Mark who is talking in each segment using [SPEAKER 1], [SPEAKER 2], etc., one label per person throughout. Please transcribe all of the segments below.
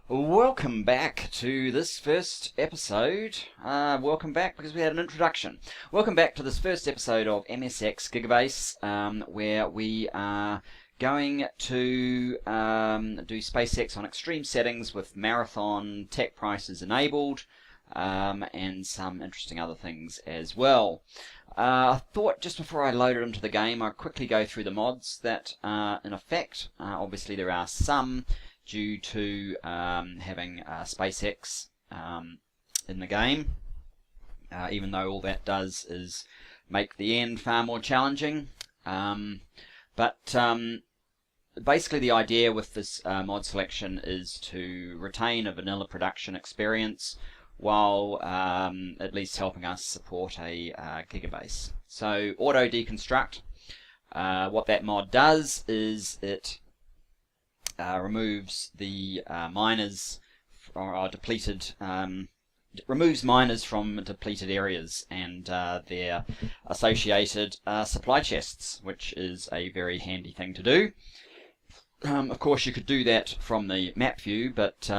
[SPEAKER 1] Welcome back to this first episode. Welcome back because we had an introduction. Welcome back to this first episode of MSX Gigabase, where we are going to do SpaceX on extreme settings with marathon tech prices enabled, and some interesting other things as well. I thought just before I load it into the game, I'd quickly go through the mods that are in effect. Obviously there are some due to having SpaceX in the game, even though all that does is make the end far more challenging. But basically the idea with this mod selection is to retain a vanilla production experience while at least helping us support a Gigabase. So auto deconstruct, what that mod does is it removes the miners or depleted, removes miners from depleted areas and their associated supply chests, which is a very handy thing to do. Of course, you could do that from the map view, but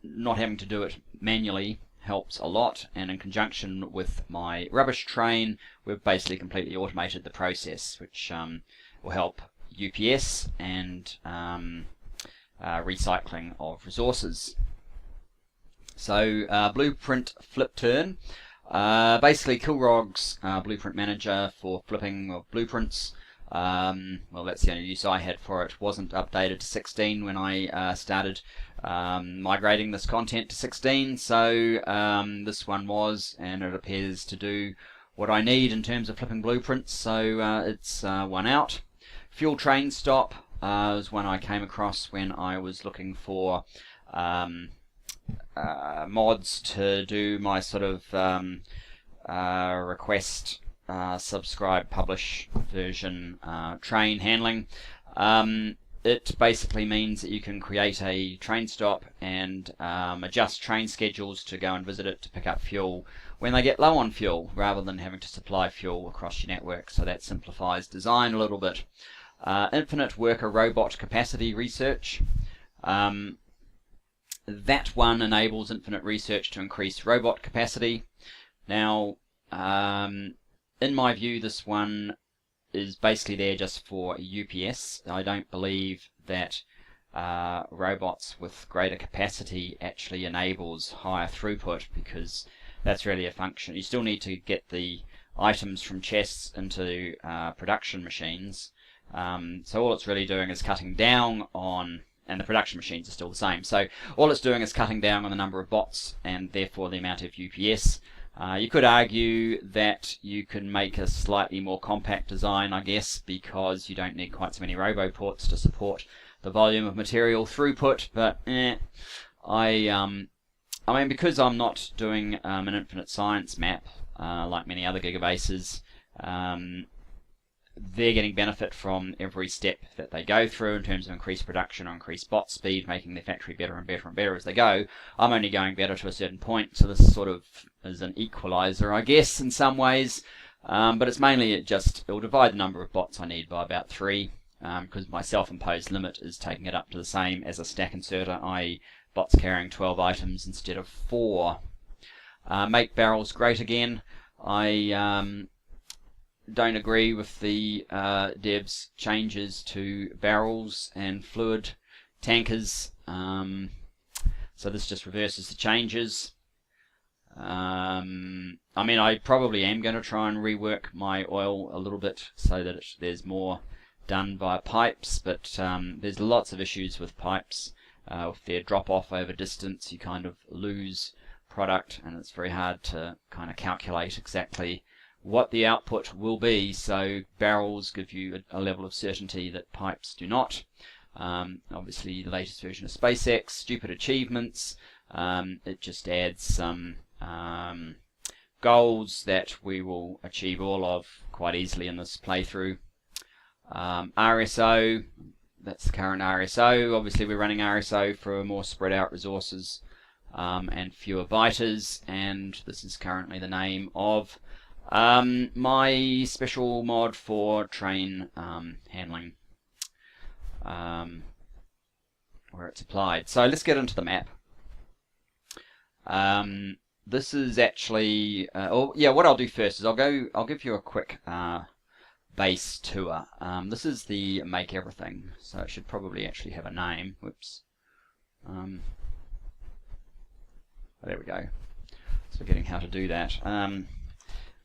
[SPEAKER 1] not having to do it manually helps a lot, and in conjunction with my rubbish train, we've basically completely automated the process, which will help UPS and recycling of resources. So blueprint flip turn, basically Kilrog's blueprint manager for flipping of blueprints. Well, that's the only use I had for it. Wasn't updated to 16 when I started migrating this content to 16, so this one was, and it appears to do what I need in terms of flipping blueprints, so it's one out. Fuel train stop was one I came across when I was looking for mods to do my sort of request, subscribe, publish version train handling. It basically means that you can create a train stop and adjust train schedules to go and visit it to pick up fuel when they get low on fuel, rather than having to supply fuel across your network. So that simplifies design a little bit. Infinite worker robot capacity research. That one enables infinite research to increase robot capacity. Now, in my view, this one is basically there just for UPS. I don't believe that robots with greater capacity actually enables higher throughput, because that's really a function. You still need to get the items from chests into production machines. So all it's really doing is cutting down on, and the production machines are still the same, so all it's doing is cutting down on the number of bots and therefore the amount of UPS. You could argue that you can make a slightly more compact design, I guess, because you don't need quite so many roboports to support the volume of material throughput, but I mean, because I'm not doing an infinite science map like many other gigabases, they're getting benefit from every step that they go through in terms of increased production or increased bot speed, making their factory better and better and better as they go. I'm only going better to a certain point, so this sort of is an equalizer, I guess, in some ways. But it's mainly it'll divide the number of bots I need by about 3, because my self-imposed limit is taking it up to the same as a stack inserter, i.e. bots carrying 12 items instead of 4. Make barrels great again. I don't agree with the devs' changes to barrels and fluid tankers, so this just reverses the changes. I mean, I probably am going to try and rework my oil a little bit so that there's more done via pipes, but there's lots of issues with pipes. With their drop off over distance, you kind of lose product, and it's very hard to kind of calculate exactly what the output will be, so barrels give you a level of certainty that pipes do not. Obviously the latest version of SpaceX, stupid achievements, it just adds some goals that we will achieve all of quite easily in this playthrough. RSO, that's the current RSO. Obviously we're running RSO for more spread out resources and fewer biters, and this is currently the name of my special mod for train handling. Where where it's applied. So let's get into the map. This is actually, what I'll do first is I'll give you a quick base tour. This is the Make Everything, so it should probably actually have a name. Whoops. There we go. So forgetting how to do that.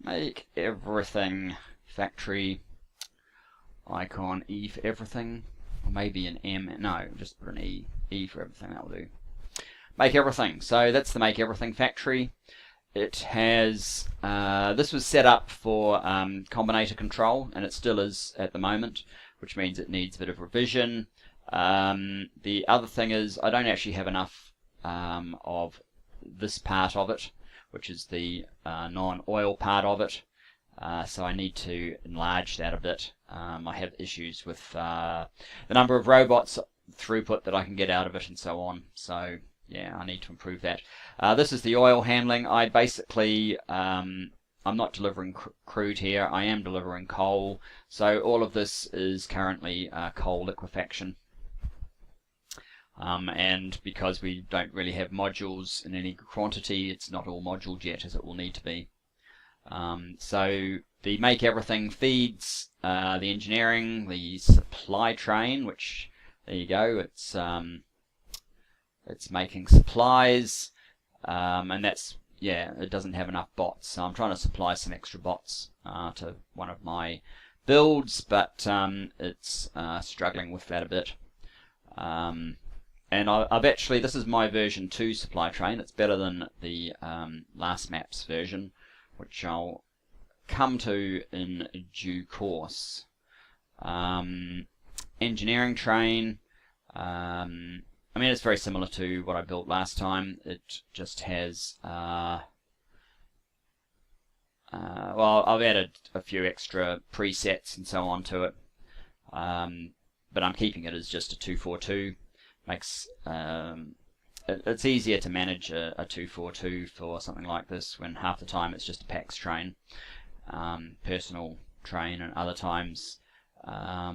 [SPEAKER 1] Make Everything factory icon E for everything, or maybe an M. No, just put an E for everything. That will do. Make Everything. So that's the Make Everything factory. It has this was set up for combinator control, and it still is at the moment, which means it needs a bit of revision. The other thing is I don't actually have enough of this part of it, which is the non-oil part of it, so I need to enlarge that a bit. I have issues with the number of robots, throughput that I can get out of it, and so on. So yeah, I need to improve that. This is the oil handling. I basically, I'm not delivering crude here, I am delivering coal. So all of this is currently coal liquefaction. And because we don't really have modules in any quantity, it's not all moduled yet as it will need to be. So the Make Everything feeds the engineering, the supply train, which, there you go, it's making supplies, and that's, yeah, it doesn't have enough bots, so I'm trying to supply some extra bots to one of my builds, but it's struggling with that a bit. And I've actually, this is my version 2 supply train. It's better than the last map's version, which I'll come to in due course. Engineering train. I mean, it's very similar to what I built last time. It just has, well, I've added a few extra presets and so on to it, but I'm keeping it as just a 242. Makes it's easier to manage a 242 for something like this, when half the time it's just a PAX train, personal train, and other times I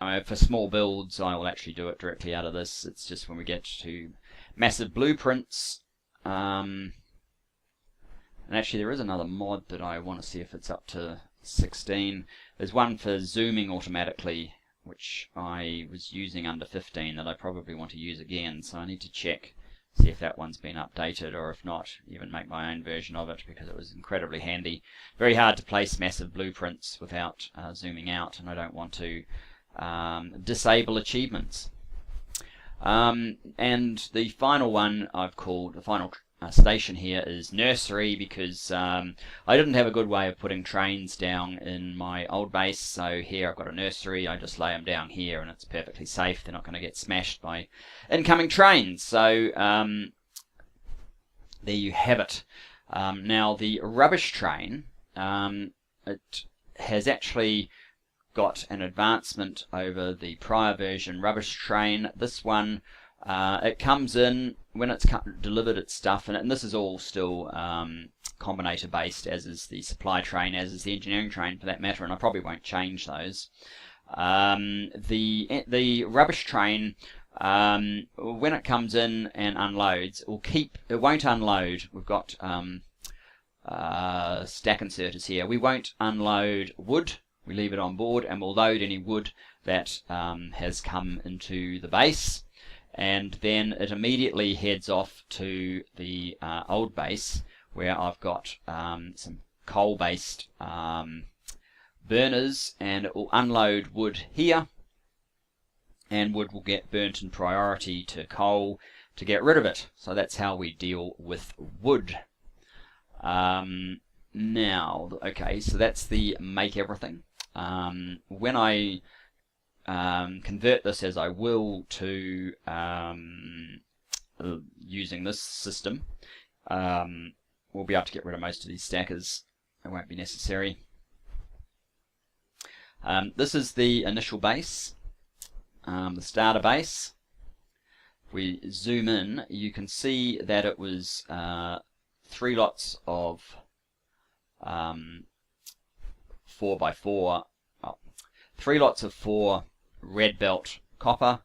[SPEAKER 1] mean, for small builds I will actually do it directly out of this. It's just when we get to massive blueprints, and actually there is another mod that I want to see if it's up to 16. There's one for zooming automatically, which I was using under 15 that I probably want to use again, so I need to check, see if that one's been updated, or if not, even make my own version of it, because it was incredibly handy. Very hard to place massive blueprints without zooming out, and I don't want to disable achievements. And the final one I've called, the final station here is nursery, because I didn't have a good way of putting trains down in my old base, so here I've got a nursery. I just lay them down here and it's perfectly safe. They're not going to get smashed by incoming trains. So there you have it. Now the rubbish train, it has actually got an advancement over the prior version rubbish train. This one, it comes in when it's delivered its stuff, and this is all still combinator based, as is the supply train, as is the engineering train for that matter, and I probably won't change those. The rubbish train, when it comes in and unloads, it won't unload. We've got stack inserters here. We won't unload wood. We leave it on board, and we'll load any wood that has come into the base, and then it immediately heads off to the old base, where I've got some coal-based burners, and it will unload wood here, and wood will get burnt in priority to coal to get rid of it. So that's how we deal with wood. Now, okay, so that's the Make Everything. When I convert this, as I will, to using this system, we'll be able to get rid of most of these stackers. It won't be necessary. This is the initial base, the starter base. If we zoom in, you can see that it was 3 lots of 4x4, 3 lots of 4 red belt copper,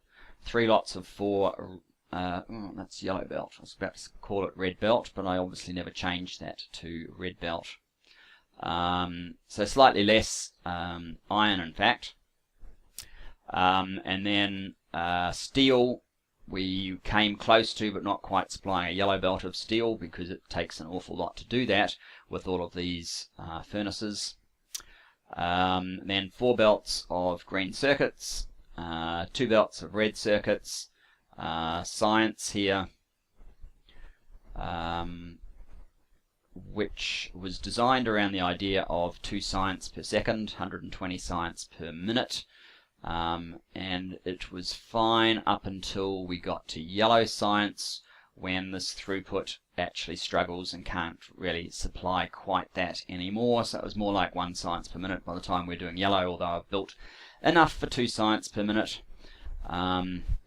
[SPEAKER 1] 3 lots of 4. Oh, that's yellow belt. I was about to call it red belt, but I obviously never changed that to red belt. So slightly less iron, in fact. And then steel, we came close to, but not quite supplying a yellow belt of steel, because it takes an awful lot to do that with all of these furnaces. Then 4 belts of green circuits, 2 belts of red circuits, science here, which was designed around the idea of 2 science per second, 120 science per minute, and it was fine up until we got to yellow science, when this throughput actually struggles and can't really supply quite that anymore. So it was more like 1 science per minute by the time we're doing yellow, although I've built enough for 2 science per minute.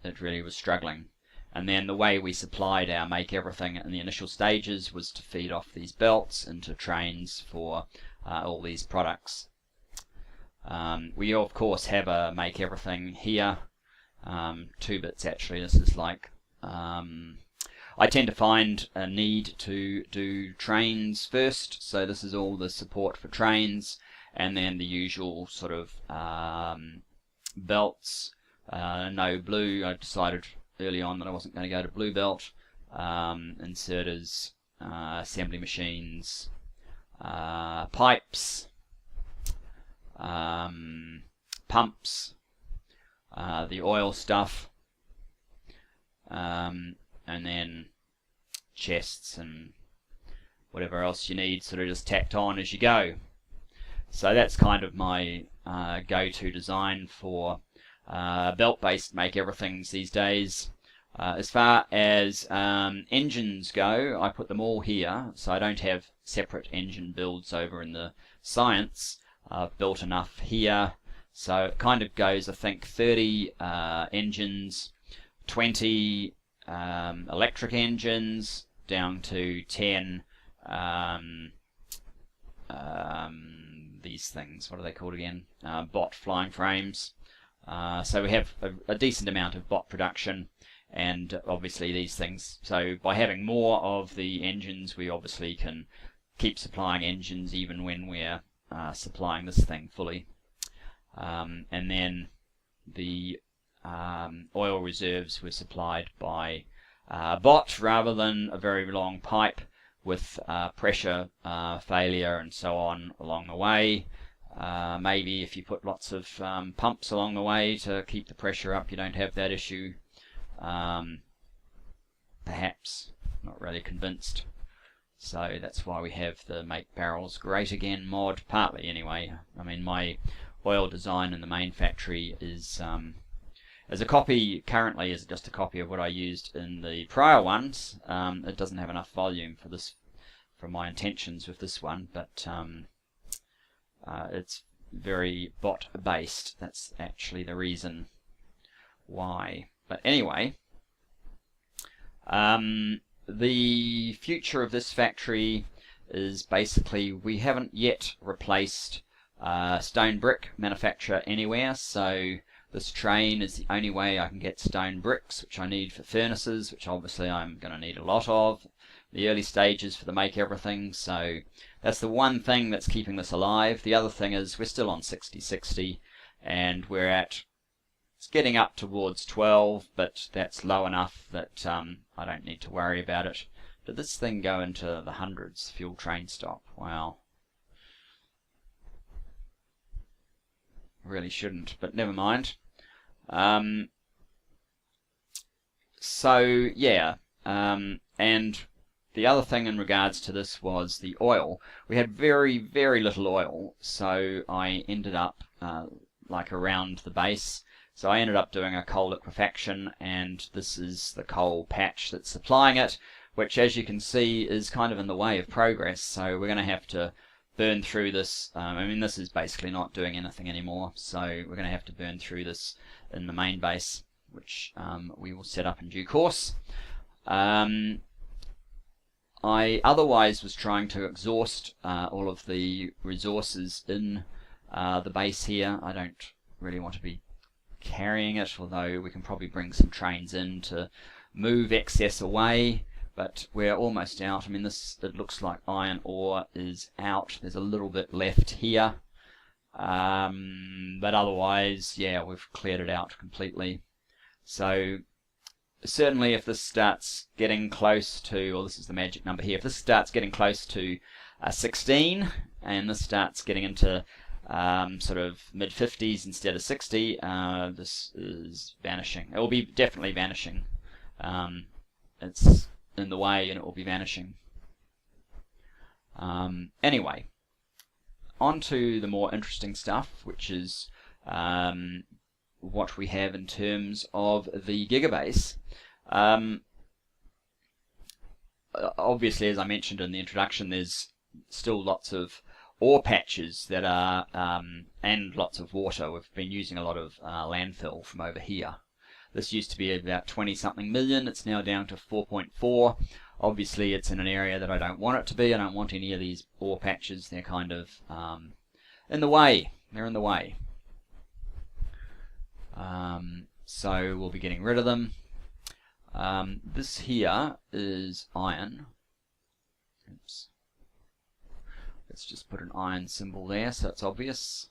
[SPEAKER 1] It really was struggling. And then the way we supplied our make everything in the initial stages was to feed off these belts into trains for all these products. We of course have a make everything here, 2 bits actually. This is like I tend to find a need to do trains first, so this is all the support for trains, and then the usual sort of belts. No blue. I decided early on that I wasn't going to go to blue belt. Inserters, assembly machines, pipes, pumps, the oil stuff, and then chests and whatever else you need sort of just tacked on as you go. So that's kind of my go-to design for belt-based make everythings these days. As far as engines go, I put them all here, so I don't have separate engine builds over in the science. I've built enough here, so it kind of goes, I think, 30 engines, 20 electric engines, down to 10 these things, what are they called again? Bot flying frames. So we have a decent amount of bot production, and obviously these things, so by having more of the engines, we obviously can keep supplying engines even when we're supplying this thing fully. And then the oil reserves were supplied by bot rather than a very long pipe with pressure failure and so on along the way. Maybe if you put lots of pumps along the way to keep the pressure up, you don't have that issue. Perhaps, not really convinced. So that's why we have the Make Barrels Great Again mod, partly anyway. I mean, my oil design in the main factory is as a copy, currently is just a copy of what I used in the prior ones. It doesn't have enough volume for this, for my intentions with this one, but it's very bot based. That's actually the reason why. But anyway, the future of this factory is basically, we haven't yet replaced stone brick manufacture anywhere, so this train is the only way I can get stone bricks, which I need for furnaces, which obviously I'm going to need a lot of. The early stages for the make everything, so that's the one thing that's keeping this alive. The other thing is we're still on 60/60, and we're at, it's getting up towards 12, but that's low enough that I don't need to worry about it. Did this thing go into the hundreds? Fuel train stop. Wow. Really shouldn't, but never mind. So yeah, and the other thing in regards to this was the oil. We had very, very little oil, so I ended up like around the base. So I ended up doing a coal liquefaction, and this is the coal patch that's supplying it, which as you can see is kind of in the way of progress. So we're going to have to burn through this. I mean, this is basically not doing anything anymore, so we're going to have to burn through this in the main base, which we will set up in due course. I otherwise was trying to exhaust all of the resources in the base here. I don't really want to be carrying it, although we can probably bring some trains in to move excess away, but we're almost out. I mean, it looks like iron ore is out. There's a little bit left here, but otherwise, yeah, we've cleared it out completely. So certainly if this starts getting close to, or this is the magic number here, if this starts getting close to 16, and this starts getting into sort of mid-50s instead of 60, this is vanishing. It will be definitely vanishing. It's in the way and it will be vanishing. Anyway, on to the more interesting stuff, which is what we have in terms of the Gigabase. Obviously, as I mentioned in the introduction, there's still lots of ore patches that are, and lots of water. We've been using a lot of landfill from over here. This used to be about 20-something million. It's now down to 4.4. Obviously, it's in an area that I don't want it to be. I don't want any of these ore patches. They're kind of in the way. They're in the way. So we'll be getting rid of them. This here is iron. Oops. Let's just put an iron symbol there so it's obvious.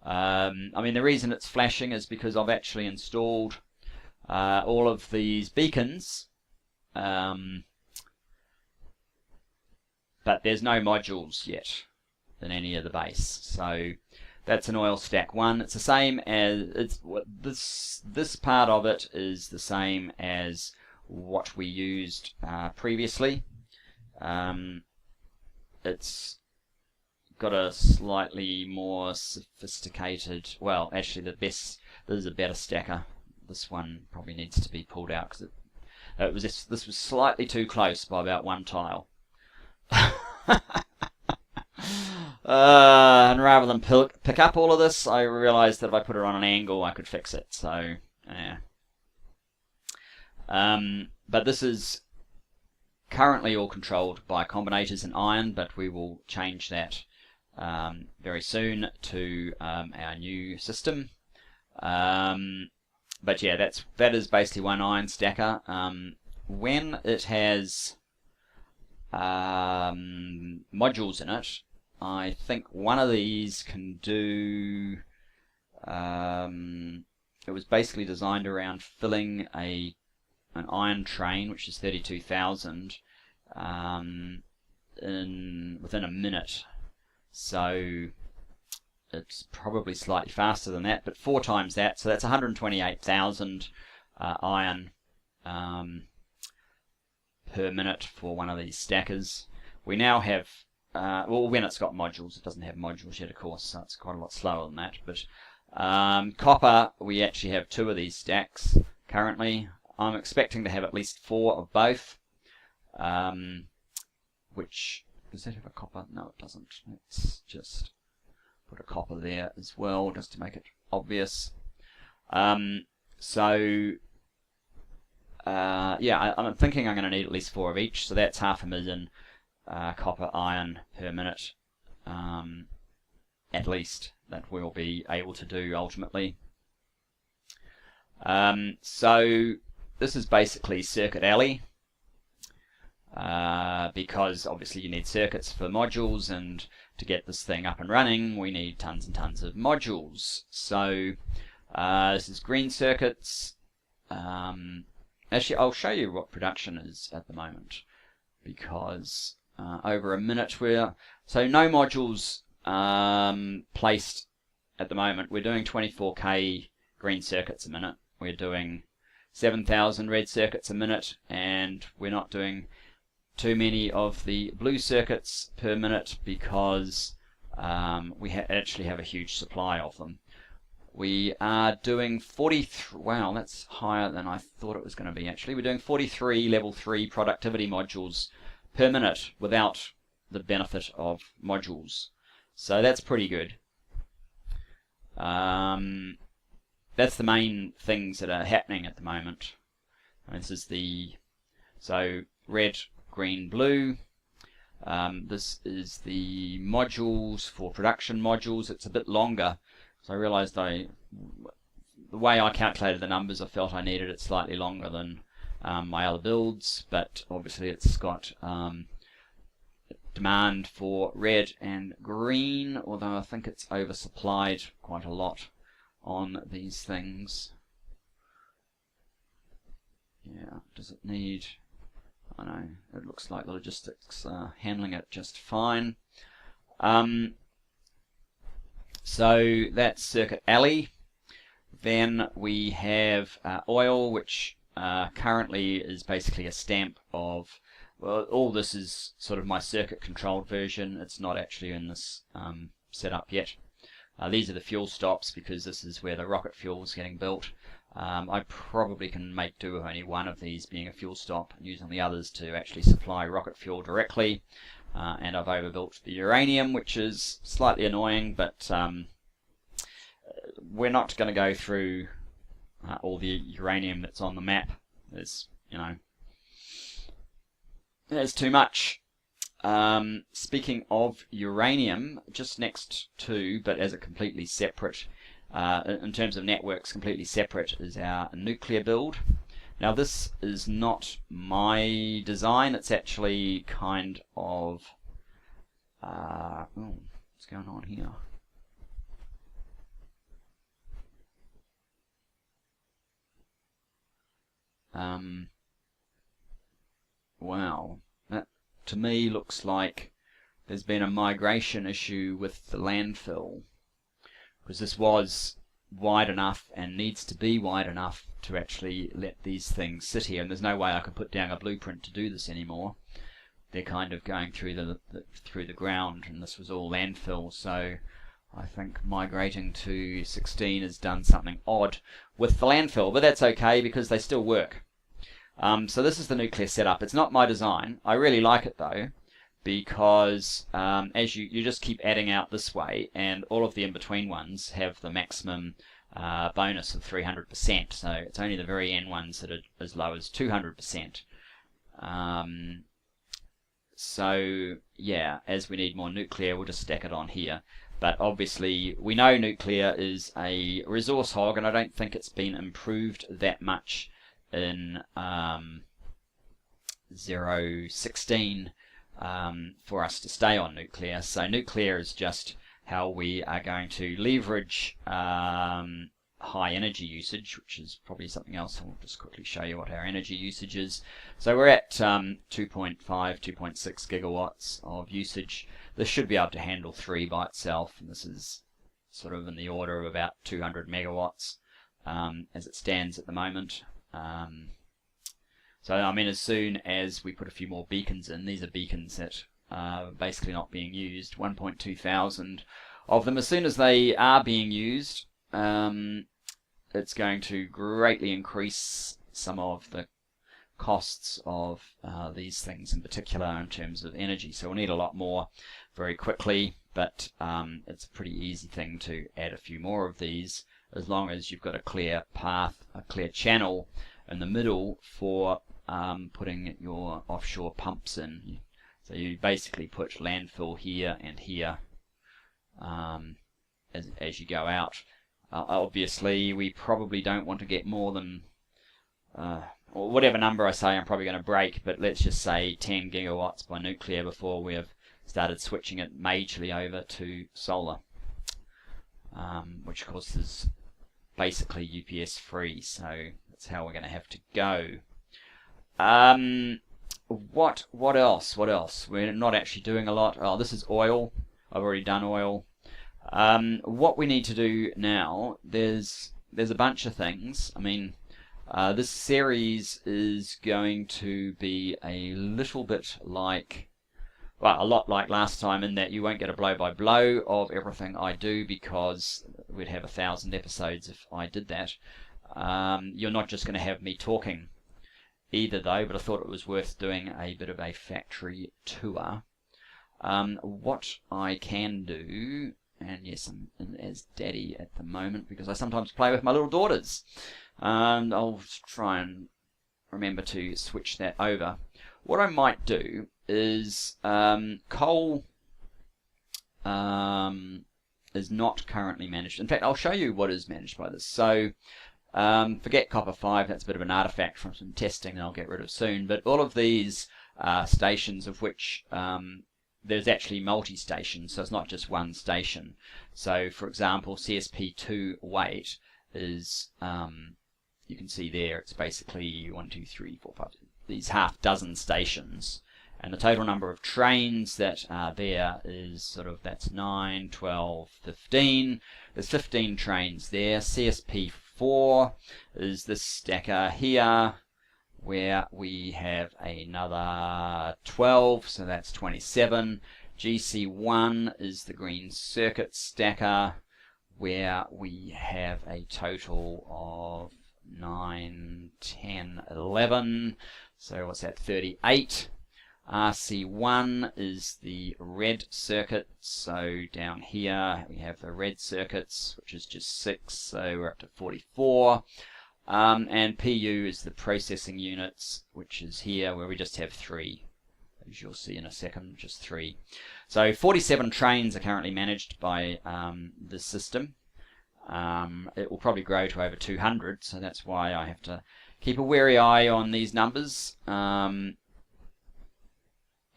[SPEAKER 1] I mean, the reason it's flashing is because I've actually installed all of these beacons, but there's no modules yet in any of the base. So that's an oil stack 1. It's the same as this part of it is the same as what we used previously. It's got a slightly more sophisticated, well, actually this is a better stacker. This one probably needs to be pulled out because this was slightly too close by about 1 tile. And rather than pick up all of this, I realized that if I put it on an angle I could fix it. So yeah. But this is currently all controlled by combinators and iron, but we will change that very soon to our new system. But yeah, that is basically one iron stacker. When it has modules in it, I think one of these can do. It was basically designed around filling an iron train, which is 32,000, within a minute. So it's probably slightly faster than that, but 4 times that, so that's 128,000 iron per minute for one of these stackers. We now have, well, when it's got modules, it doesn't have modules yet, of course, so it's quite a lot slower than that. But copper, we actually have 2 of these stacks currently. I'm expecting to have at least 4 of both. Which, does that have a copper? No, it doesn't. Let's just put a copper there as well, just to make it obvious. Yeah, I'm thinking I'm going to need at least 4 of each, so that's 500,000 copper iron per minute, at least, that we'll be able to do ultimately. So this is basically Circuit Alley, because obviously you need circuits for modules, and to get this thing up and running we need tons and tons of modules. So this is green circuits. Actually, I'll show you what production is at the moment, because over a minute so no modules placed at the moment. We're doing 24k green circuits a minute. We're doing 7,000 red circuits a minute, and we're not doing too many of the blue circuits per minute because we actually have a huge supply of them. We are doing 43, wow, that's higher than I thought it was going to be actually. We're doing 43 level 3 productivity modules per minute without the benefit of modules. So that's pretty good. That's the main things that are happening at the moment. And this is so red, green, blue. This is the modules for production modules. It's a bit longer. So I realised the way I calculated the numbers, I felt I needed it slightly longer than my other builds, but obviously it's got demand for red and green, although I think it's oversupplied quite a lot on these things. Yeah, does it need... I know, it looks like the logistics are handling it just fine. So that's Circuit Alley. Then we have oil, which currently is basically a stamp of, well, all this is sort of my circuit controlled version. It's not actually in this setup yet. These are the fuel stops because this is where the rocket fuel is getting built. I probably can make do with only one of these being a fuel stop and using the others to actually supply rocket fuel directly. And I've overbuilt the uranium, which is slightly annoying, but we're not going to go through all the uranium that's on the map. There's, you know, there's too much. Speaking of uranium, just next to, but as a completely separate, in terms of networks, completely separate, is our nuclear build. Now this is not my design, it's actually kind of, what's going on here? Wow, that to me looks like there's been a migration issue with the landfill, because this was wide enough and needs to be wide enough to actually let these things sit here, and there's no way I could put down a blueprint to do this anymore. They're kind of going through the ground, and this was all landfill, so I think migrating to 16 has done something odd with the landfill, but that's okay because they still work. So this is the nuclear setup. It's not my design. I really like it though, because as you just keep adding out this way, and all of the in-between ones have the maximum bonus of 300%, so it's only the very end ones that are as low as 200%. So yeah, as we need more nuclear, we'll just stack it on here. But obviously we know nuclear is a resource hog, and I don't think it's been improved that much in 0.16 for us to stay on nuclear. So nuclear is just how we are going to leverage high energy usage, which is probably something else. I'll just quickly show you what our energy usage is. So we're at 2.5, 2.6 gigawatts of usage. This should be able to handle 3 by itself, and this is sort of in the order of about 200 megawatts as it stands at the moment. So I mean, as soon as we put a few more beacons in, these are beacons that are basically not being used, 1.2 thousand of them. As soon as they are being used, it's going to greatly increase some of the costs of these things in particular in terms of energy. So we'll need a lot more very quickly, but it's a pretty easy thing to add a few more of these, as long as you've got a clear path, a clear channel in the middle for putting your offshore pumps in. So you basically put landfill here and here as you go out. Obviously we probably don't want to get more than or whatever number I say I'm probably going to break, but let's just say 10 gigawatts by nuclear before we have started switching it majorly over to solar, which of course is basically UPS free, so that's how we're going to have to go. What else? We're not actually doing a lot. Oh, this is oil. I've already done oil. What we need to do now, there's a bunch of things. I mean, this series is going to be a little bit like, well, a lot like last time, in that you won't get a blow-by-blow of everything I do, because we'd have 1,000 episodes if I did that. You're not just going to have me talking either though, but I thought it was worth doing a bit of a factory tour. What I can do, and yes, I'm in as daddy at the moment because I sometimes play with my little daughters. I'll try and remember to switch that over. What I might do is Cole is not currently managed. In fact, I'll show you what is managed by this. So forget copper 5, that's a bit of an artifact from some testing that I'll get rid of soon, but all of these stations, of which there's actually multi-stations, so it's not just one station. So for example, CSP2 weight is, you can see there, it's basically 1, 2, 3, 4, 5, these half dozen stations. And the total number of trains that are there is sort of, that's 9, 12, 15. There's 15 trains there. CSP4 is this stacker here, where we have another 12, so that's 27. GC1 is the green circuit stacker, where we have a total of 9, 10, 11. So what's that, 38. RC1 is the red circuit, so down here we have the red circuits, which is just 6, so we're up to 44. And PU is the processing units, which is here, where we just have 3, as you'll see in a second, just 3. So 47 trains are currently managed by this system. It will probably grow to over 200, so that's why I have to keep a wary eye on these numbers.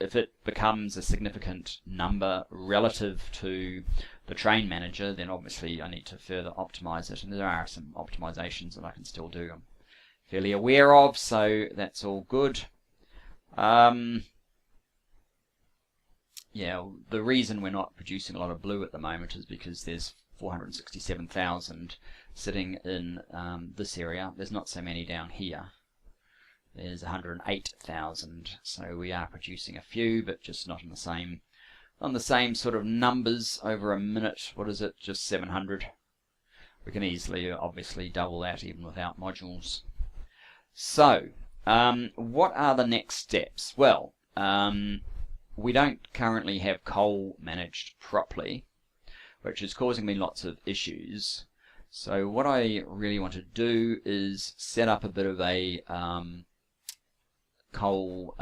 [SPEAKER 1] If it becomes a significant number relative to the train manager, then obviously I need to further optimize it, and there are some optimizations that I can still do I'm fairly aware of, so that's all good. Yeah, the reason we're not producing a lot of blue at the moment is because there's 467,000 sitting in this area. There's not so many down here. There's 108,000, so we are producing a few, but just not on the same sort of numbers over a minute. What is it? Just 700. We can easily, obviously, double that even without modules. So, what are the next steps? Well, we don't currently have coal managed properly, which is causing me lots of issues. So what I really want to do is set up a bit of a coal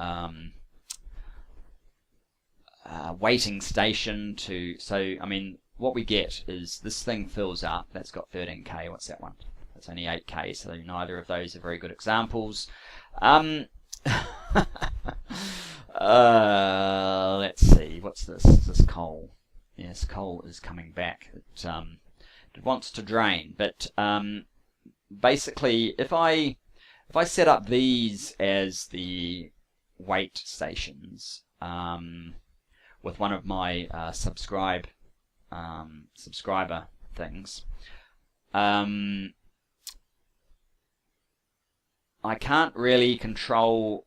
[SPEAKER 1] waiting station to, so I mean what we get is this thing fills up, that's got 13k, what's that one? That's only 8k, so neither of those are very good examples. Let's see, what's this? Is this coal? Yes, coal is coming back. It wants to drain, but basically if I set up these as the wait stations with one of my subscriber things, I can't really control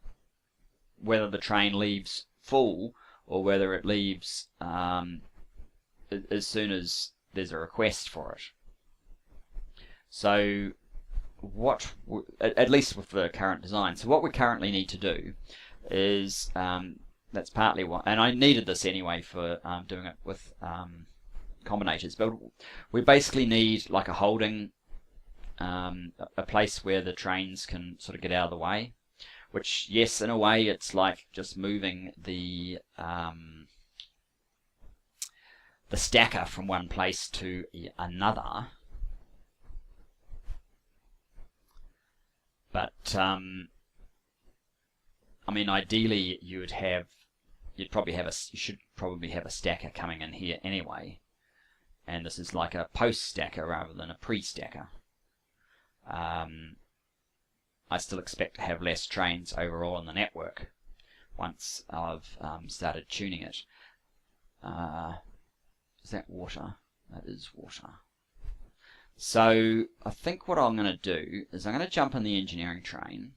[SPEAKER 1] whether the train leaves full or whether it leaves as soon as there's a request for it. So what, at least with the current design, so what we currently need to do is, that's partly what, and I needed this anyway for doing it with combinators, but we basically need like a holding, a place where the trains can sort of get out of the way, which, yes, in a way it's like just moving the stacker from one place to another. But I mean, ideally you should probably have a stacker coming in here anyway, and this is like a post stacker rather than a pre-stacker. I still expect to have less trains overall in the network once I've started tuning it. Is that water? That is water. So I think what I'm going to do is I'm going to jump in the engineering train.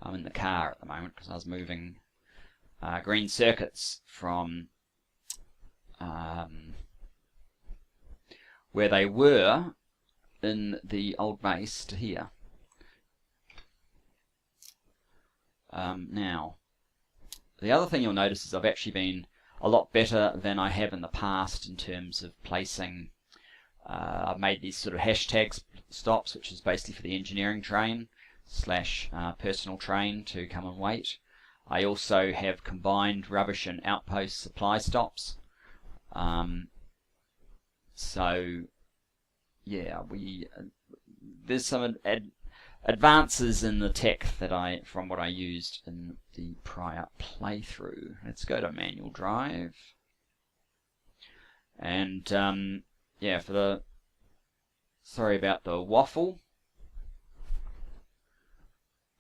[SPEAKER 1] I'm in the car at the moment because I was moving green circuits from where they were in the old base to here. Now, the other thing you'll notice is I've actually been a lot better than I have in the past in terms of placing. I've made these sort of hashtag stops, which is basically for the engineering train / personal train to come and wait. I also have combined rubbish and outpost supply stops. So yeah, there's some advances in the tech that from what I used in the prior playthrough. Let's go to manual drive, and yeah, sorry about the waffle.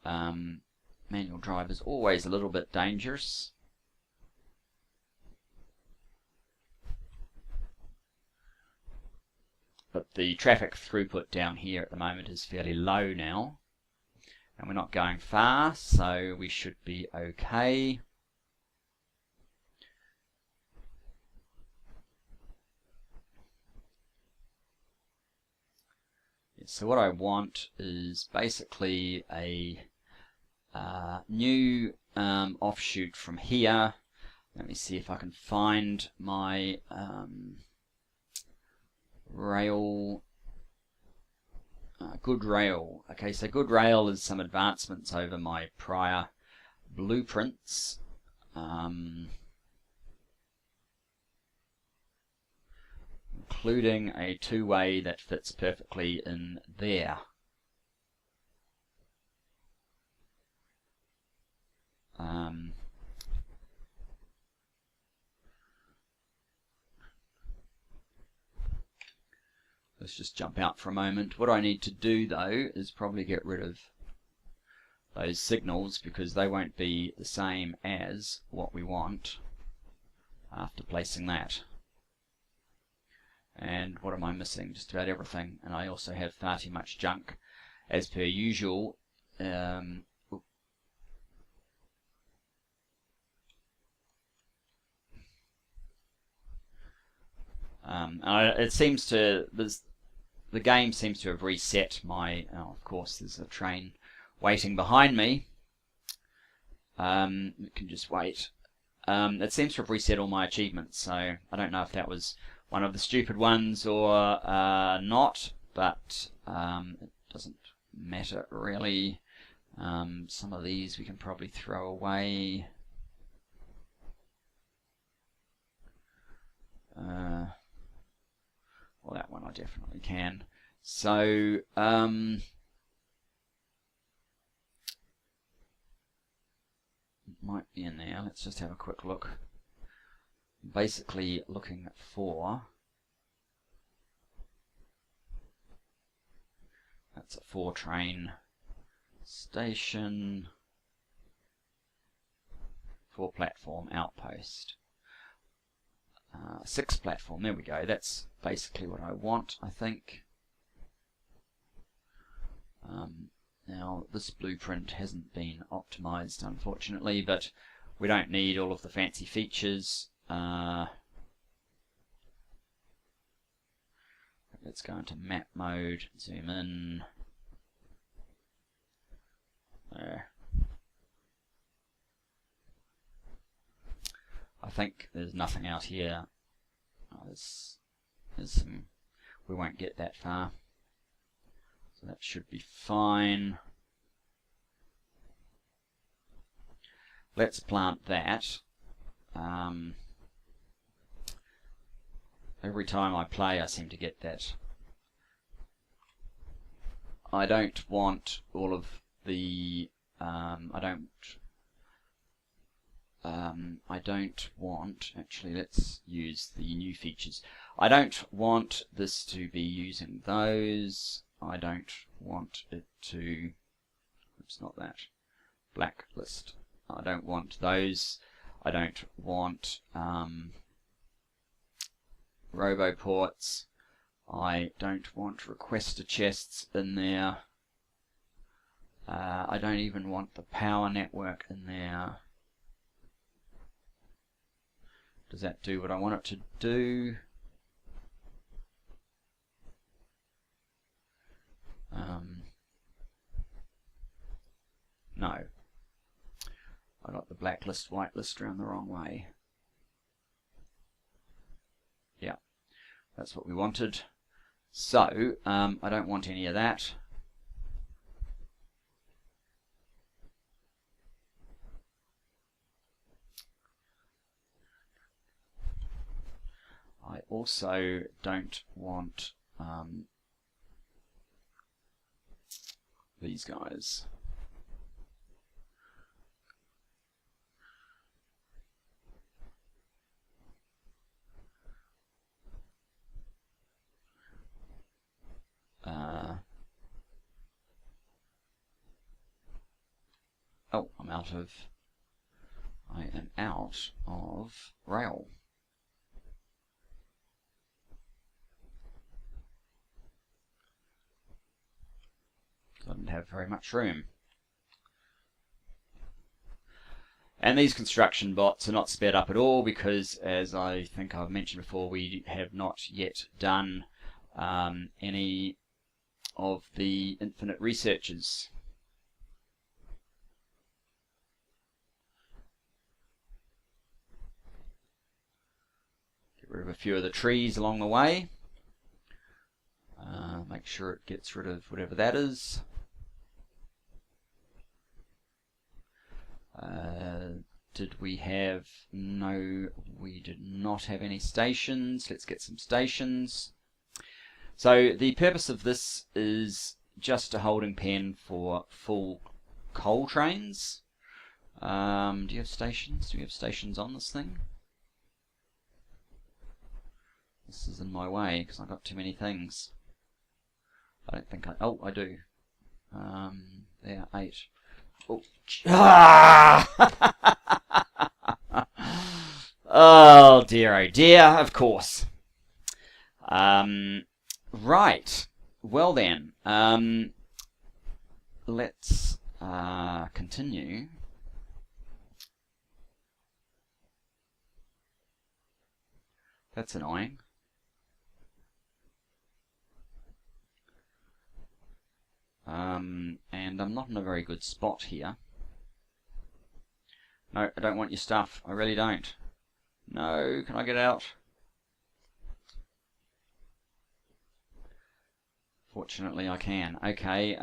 [SPEAKER 1] Manual drive is always a little bit dangerous. But the traffic throughput down here at the moment is fairly low now. And we're not going far, so we should be okay. So what I want is basically a new offshoot from here. Let me see if I can find my rail. Good rail. Okay, so good rail is some advancements over my prior blueprints. Including a two-way that fits perfectly in there. Let's just jump out for a moment. What I need to do though is probably get rid of those signals, because they won't be the same as what we want after placing that. And what am I missing? Just about everything. And I also have far too much junk as per usual. It seems to, the game seems to have reset my, of course there's a train waiting behind me. It can just wait. It seems to have reset all my achievements, so I don't know if that was one of the stupid ones or not, but it doesn't matter really. Some of these we can probably throw away. Well, that one I definitely can. So, it might be in there. Let's just have a quick look. Basically looking for, that's a 4-train station, 4-platform outpost. 6-platform, there we go. That's basically what I want, I think. Now, this blueprint hasn't been optimized, unfortunately, but we don't need all of the fancy features. Let's go into map mode, zoom in. There. I think there's nothing out here. There's some, we won't get that far. So that should be fine. Let's plant that. Every time I play I seem to get that. I don't want all of the I don't want, actually let's use the new features. I don't want this to be using those. I don't want it to, oops, not that, blacklist. I don't want those. I don't want roboports. I don't want requester chests in there. I don't even want the power network in there. Does that do what I want it to do? No. I got the blacklist, whitelist around the wrong way. Yeah, that's what we wanted. So, I don't want any of that. I also don't want these guys. Oh, I am out of rail. I didn't have very much room. And these construction bots are not sped up at all because, as I think I've mentioned before, we have not yet done any of the infinite researches. Get rid of a few of the trees along the way. Make sure it gets rid of whatever that is. Did we have... No, we did not have any stations. Let's get some stations. So the purpose of this is just a holding pen for full coal trains. Do you have stations? Do we have stations on this thing? This is in my way because I've got too many things. I don't think I... Oh, I do. There, 8. Oh, oh dear, of course. Right. Well then, let's continue. That's annoying. And I'm not in a very good spot here. No, I don't want your stuff. I really don't. No, can I get out? Fortunately, I can. Okay,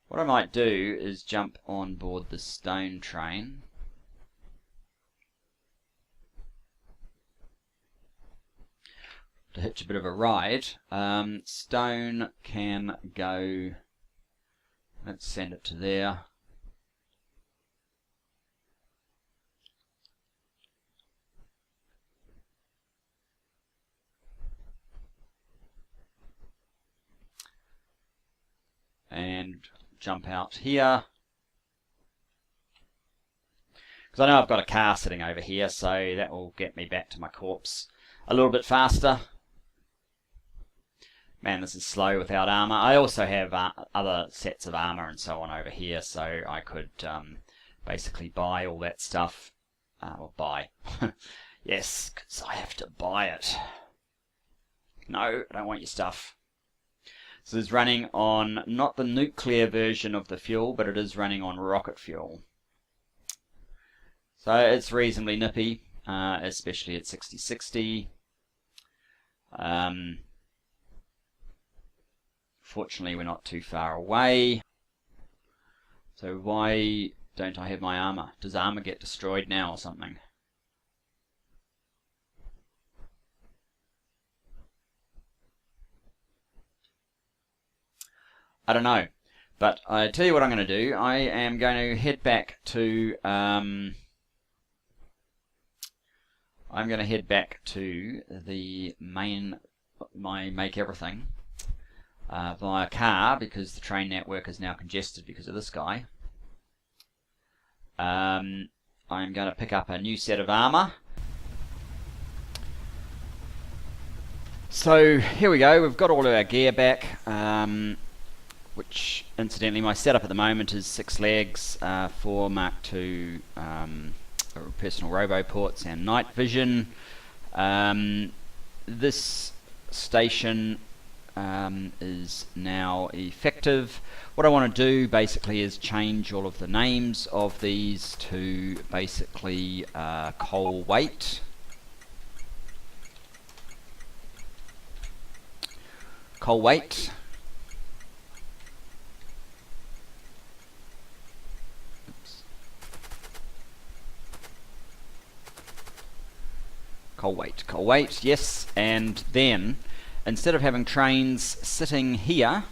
[SPEAKER 1] what I might do is jump on board the stone train. To hitch a bit of a ride. Stone can go... Let's send it to there. And jump out here. Because I know I've got a car sitting over here, so that will get me back to my corpse a little bit faster. Man, this is slow without armor. I also have other sets of armor and so on over here, so I could basically buy all that stuff. Or buy. Yes, because I have to buy it. No, I don't want your stuff. So it's running on not the nuclear version of the fuel, but it is running on rocket fuel. So it's reasonably nippy, especially at 6060. Fortunately, we're not too far away. So why don't I have my armor? Does armor get destroyed now or something? I don't know. But I tell you what I'm going to do. I am going to head back to... I'm going to head back to the main... my Make Everything. Via car, because the train network is now congested because of this guy. I'm going to pick up a new set of armor. So here we go, we've got all of our gear back, which incidentally my setup at the moment is 6 legs, 4 Mark II personal robo ports and night vision. This station is now effective. What I want to do basically is change all of the names of these to basically coal weight. Coal weight. Coal weight, yes. And then, instead of having trains sitting here,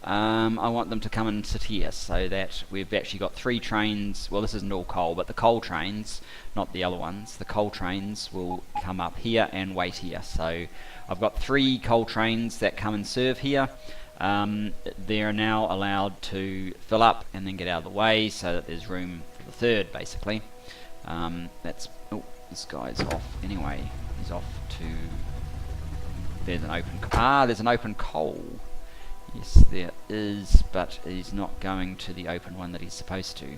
[SPEAKER 1] I want them to come and sit here, so that we've actually got 3 trains. Well, this isn't all coal, but the coal trains, not the other ones, the coal trains will come up here and wait here. So I've got 3 coal trains that come and serve here. They're now allowed to fill up and then get out of the way, so that there's room for the 3rd, basically. That's... oh, this guy's off anyway. He's off to... there's an open... there's an open coal. Yes, there is, but he's not going to the open one that he's supposed to.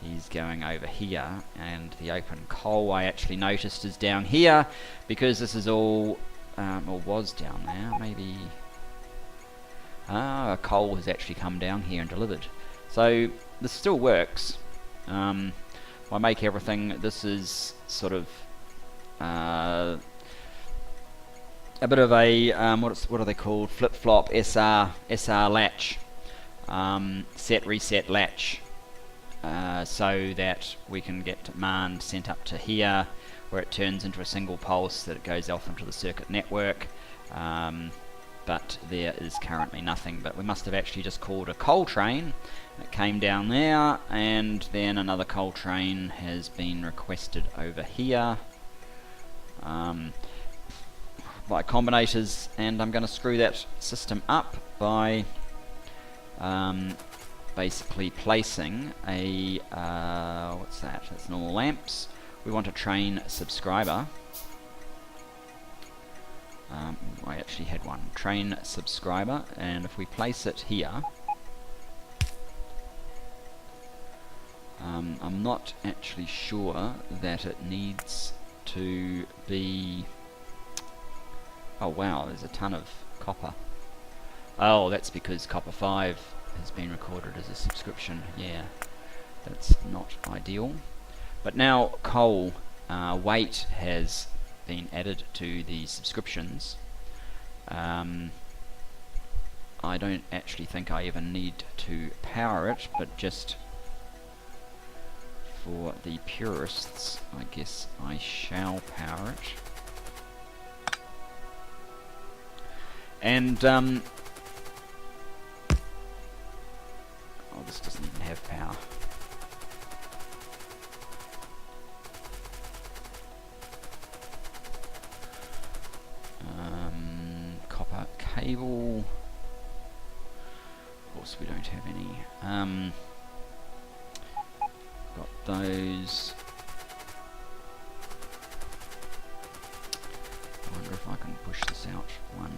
[SPEAKER 1] He's going over here, and the open coal I actually noticed is down here, because this is all... or was down there, maybe... a coal has actually come down here and delivered. So, this still works. I make everything... this is sort of... a bit of a what are they called? Flip-flop SR latch, set reset latch, so that we can get demand sent up to here, where it turns into a single pulse that it goes off into the circuit network. But there is currently nothing. But we must have actually just called a coal train. It came down there, and then another coal train has been requested over here. By combinators, and I'm going to screw that system up by basically placing a what's that? That's normal lamps. We want a train subscriber. I actually had one train subscriber, and if we place it here, I'm not actually sure that it needs to be... oh wow, there's a ton of copper. Oh, that's because copper 5 has been recorded as a subscription. Yeah, that's not ideal. But now coal weight has been added to the subscriptions. I don't actually think I even need to power it, but just for the purists, I guess I shall power it. And, oh, this doesn't even have power. Copper cable. Of course we don't have any. Got those. I wonder if I can push this out one.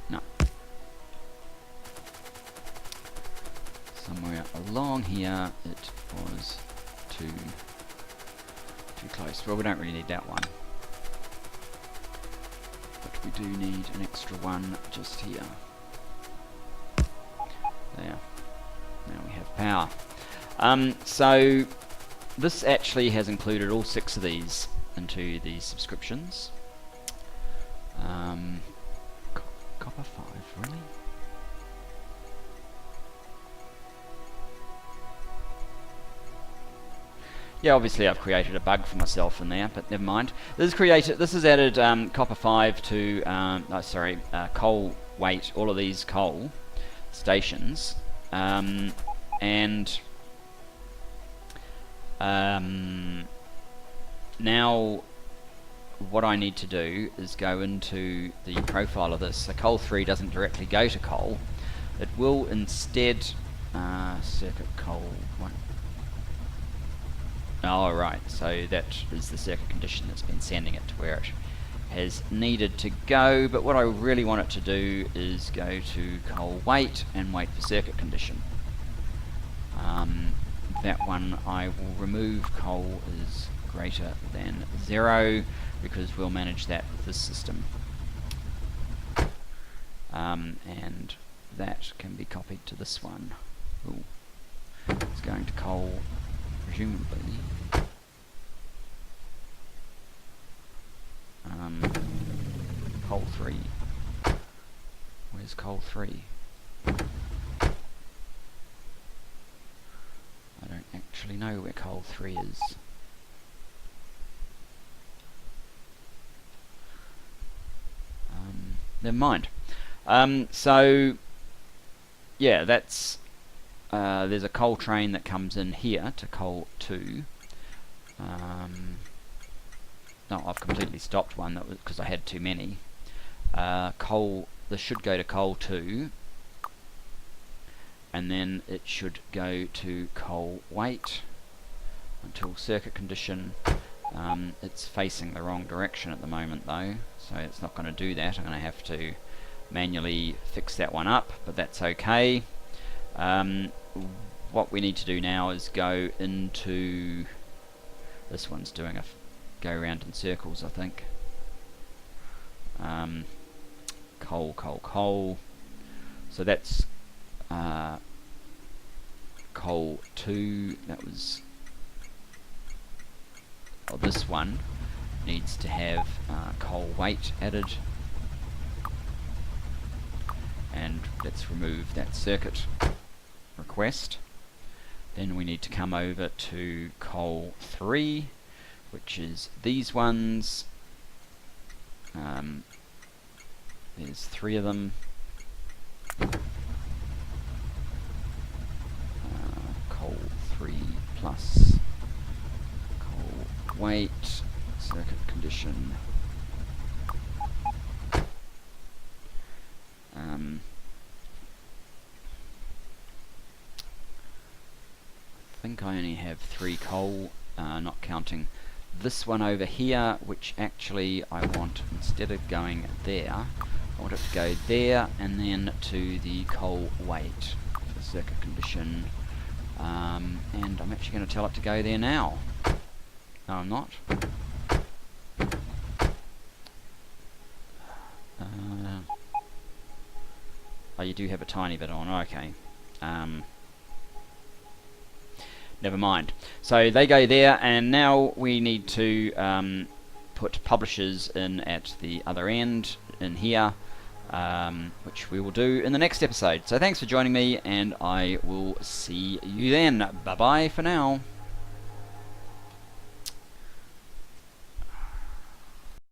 [SPEAKER 1] No. Somewhere along here it was too close. Well, we don't really need that one, but we do need an extra one just here. There. Now we have power. So this actually has included all 6 of these into the subscriptions. Copper 5, really? Yeah, obviously I've created a bug for myself in there, but never mind. This has added copper 5 to coal weight, all of these coal stations, and now what I need to do is go into the profile of this. So coal 3 doesn't directly go to coal. It will instead circuit coal 1. Oh, right, so that is the circuit condition that's been sending it to where it has needed to go, but what I really want it to do is go to coal weight and wait for circuit condition. That one I will remove coal is greater than 0, because we'll manage that with this system. And that can be copied to this one. Ooh. It's going to coal, presumably. Coal 3. Where's coal 3? actually know where coal 3 is. Never mind. So yeah, that's there's a coal train that comes in here to coal 2. No, I've completely stopped one, that was because I had too many. This should go to coal 2, and then it should go to coal weight until circuit condition. It's facing the wrong direction at the moment though, so it's not going to do that. I'm going to have to manually fix that one up, but that's okay. What we need to do now is go into... This one's doing a go round in circles, I think. Coal. So that's coal 2. That was... Oh, this one needs to have coal weight added. And let's remove that circuit request. Then we need to come over to coal 3, which is these ones. There's 3 of them. Coal 3 plus coal weight, circuit condition. I think I only have 3 coal, not counting this one over here, which actually I want, instead of going there, I want it to go there and then to the coal weight for circuit condition. And I'm actually going to tell it to go there now. No, I'm not. Oh, you do have a tiny bit on, okay. Never mind. So they go there, and now we need to put publishers in at the other end, in here, which we will do in the next episode. So thanks for joining me, and I will see you then. Bye bye for now.